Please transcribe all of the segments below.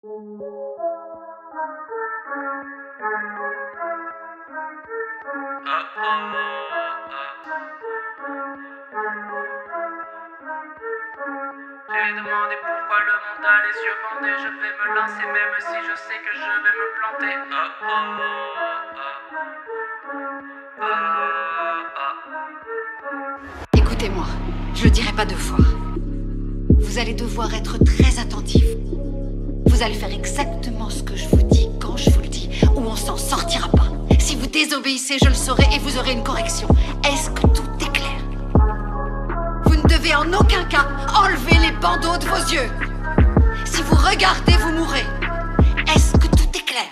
J'ai demandé pourquoi le monde a les yeux bandés. Je vais me lancer même si je sais que je vais me planter. Écoutez-moi, je le dirai pas deux fois. Vous allez devoir être très attentif. Vous allez faire exactement ce que je vous dis quand je vous le dis, ou on s'en sortira pas. Si vous désobéissez, je le saurai et vous aurez une correction. Est-ce que tout est clair? Vous ne devez en aucun cas enlever les bandeaux de vos yeux. Si vous regardez, vous mourrez. Est-ce que tout est clair?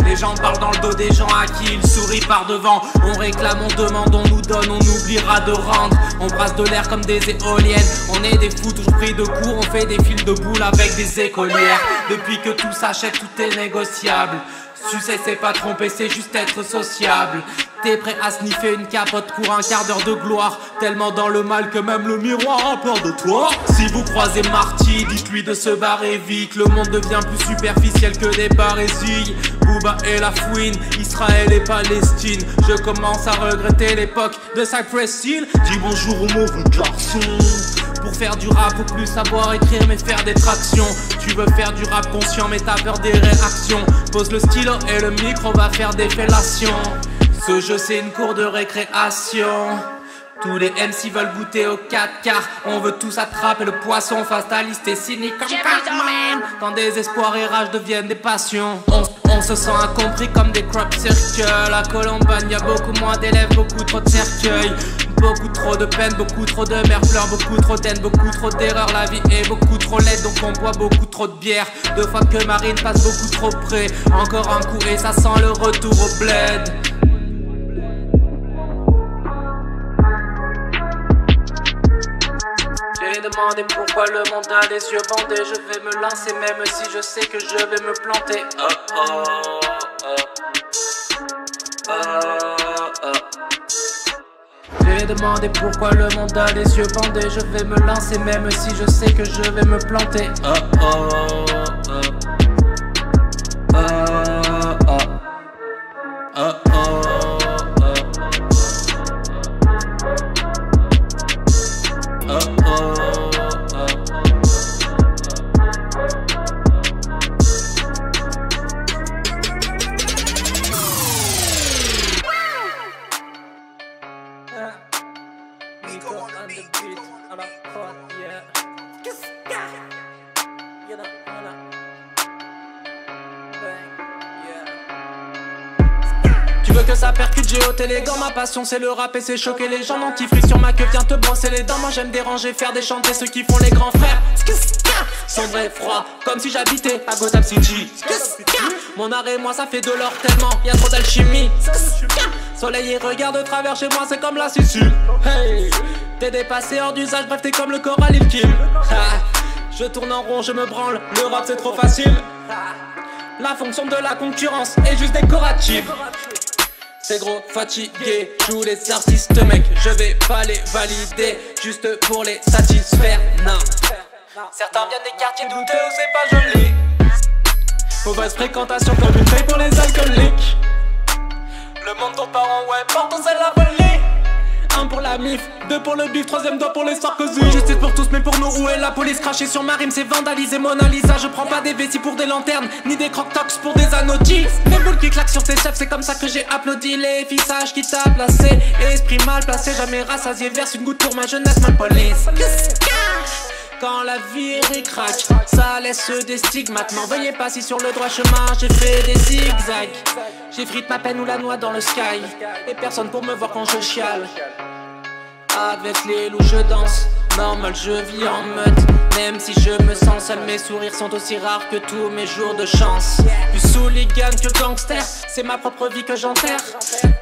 Les gens parlent dans le dos des gens à qui ils sourient par devant. On réclame, on demande, on nous donne, on oubliera de rendre. On brasse de l'air comme des éoliennes. On est des fous toujours pris de court. On fait des fils de boules avec des écolières. Depuis que tout s'achète, tout est négociable. Sucer c'est pas tromper, c'est juste être sociable. T'es prêt à sniffer une capote pour un quart d'heure de gloire. Tellement dans le mal que même le miroir a peur de toi. Si vous croisez Marty, dites-lui de se barrer vite. Le monde devient plus superficiel que des barésilles. Booba et la fouine, Israël et Palestine. Je commence à regretter l'époque de Cypress Hill. Dis bonjour au mauvais garçon. Pour faire du rap, faut plus savoir écrire mais faire des tractions. Tu veux faire du rap conscient mais t'as peur des réactions. Pose le stylo et le micro va faire des fellations. Ce jeu c'est une cour de récréation. Tous les MC veulent goûter au 4 quarts. On veut tous attraper le poisson. Fataliste et cynique comme Cartman. Quand désespoir et rage deviennent des passions, on se sent incompris comme des crop circles. À Colombagne y'a beaucoup moins d'élèves, beaucoup trop de cercueils. Beaucoup trop de peine, beaucoup trop de mères pleurent, beaucoup trop d'haine, beaucoup trop d'erreurs. La vie est beaucoup trop laide, donc on boit beaucoup trop de bière. 2 fois que Marine passe beaucoup trop près. Encore un coup et ça sent le retour au bled. J'ai demandé pourquoi le monde a les yeux bandés. Je vais me lancer même si je sais que je vais me planter. J'ai demandé pourquoi le monde a les yeux bandés. Je vais me lancer même si je sais que je vais me planter. Tu veux que ça percute, j'ai ôté les gants. Ma passion c'est le rap et c'est choquer les gens. Dentifrice sur ma queue, viens te brosser les dents. Moi j'aime déranger, faire déchanter ceux qui font les grands frères. Sombre et froid, comme si j'habitais à Gotham City. Mon art et moi ça fait de l'or tellement y'a trop d'alchimie. Soleil et regarde de travers chez moi, c'est comme la Sicile. Hey, t'es dépassé hors d'usage, bref t'es comme le coral il kill. Je tourne en rond, je me branle, le rap c'est trop facile. La fonction de la concurrence est juste décorative. C'est gros fatigué, joue les artistes mec. Je vais pas les valider, juste pour les satisfaire, non. Certains viennent des quartiers douteux où c'est pas joli. Mauvaise fréquentation comme une feuille pour les alcooliques. Le monde ton parent, ouais, porte c'est la volée. 1 pour la mif, 2 pour le bif, 3ème doigt pour les Sarkozy. Justice pour tous mais pour nous où est la police? Cracher sur ma rime c'est vandaliser Mona Lisa. Je prends pas des vessies pour des lanternes, ni des croc-tox pour des anodis. Les boules qui claquent sur tes chefs, c'est comme ça que j'ai applaudi. Les fissages qui t'a placé, esprit mal placé. Jamais rassasié, verse une goutte pour ma jeunesse, ma police. Quand la vie est ric-rac, ça laisse des stigmates. M'envoyez pas si sur le droit chemin j'ai fait des zigzags. J'effrite ma peine ou la noix dans le sky. Et personne pour me voir quand je chiale. Avec les loups je danse, normal je vis en meute. Même si je me sens seul, mes sourires sont aussi rares que tous mes jours de chance. Plus hooligan que gangster, c'est ma propre vie que j'enterre.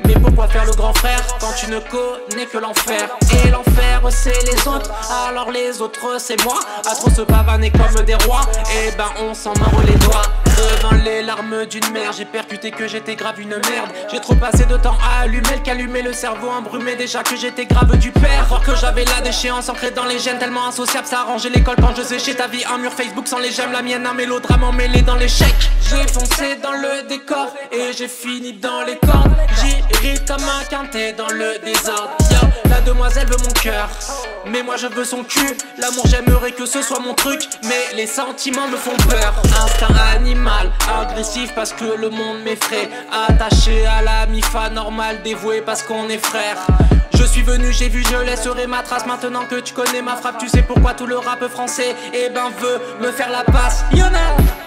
Mais pourquoi faire le grand frère quand tu ne connais que l'enfer? Et l'enfer c'est les autres, alors les autres c'est moi. À trop se pavaner comme des rois, et ben on s'en mord les doigts. Devant les larmes d'une mère, j'ai percuté que j'étais grave une merde. J'ai trop passé de temps à allumer le calumet, le cerveau embrumé déjà que j'étais grave du père. Croire que j'avais la déchéance ancrée dans les gènes, tellement insociable ça a rangé l'école quand je séchais ta vie. Un mur Facebook sans les j'aime, la mienne un mélodrame emmêlé dans l'échec. J'ai foncé dans le décor et j'ai fini dans les cordes. J'irrite comme un quintet dans le désordre. Yo, la demoiselle veut mon cœur, mais moi je veux son cul. L'amour j'aimerais que ce soit mon truc, mais les sentiments me font peur. Instinct animal, agressif parce que le monde m'effraie. Attaché à la mi-fa normale, dévoué parce qu'on est frères. Je suis venu, j'ai vu, je laisserai ma trace. Maintenant que tu connais ma frappe, tu sais pourquoi tout le rap français, eh ben veut me faire la passe. Y'en a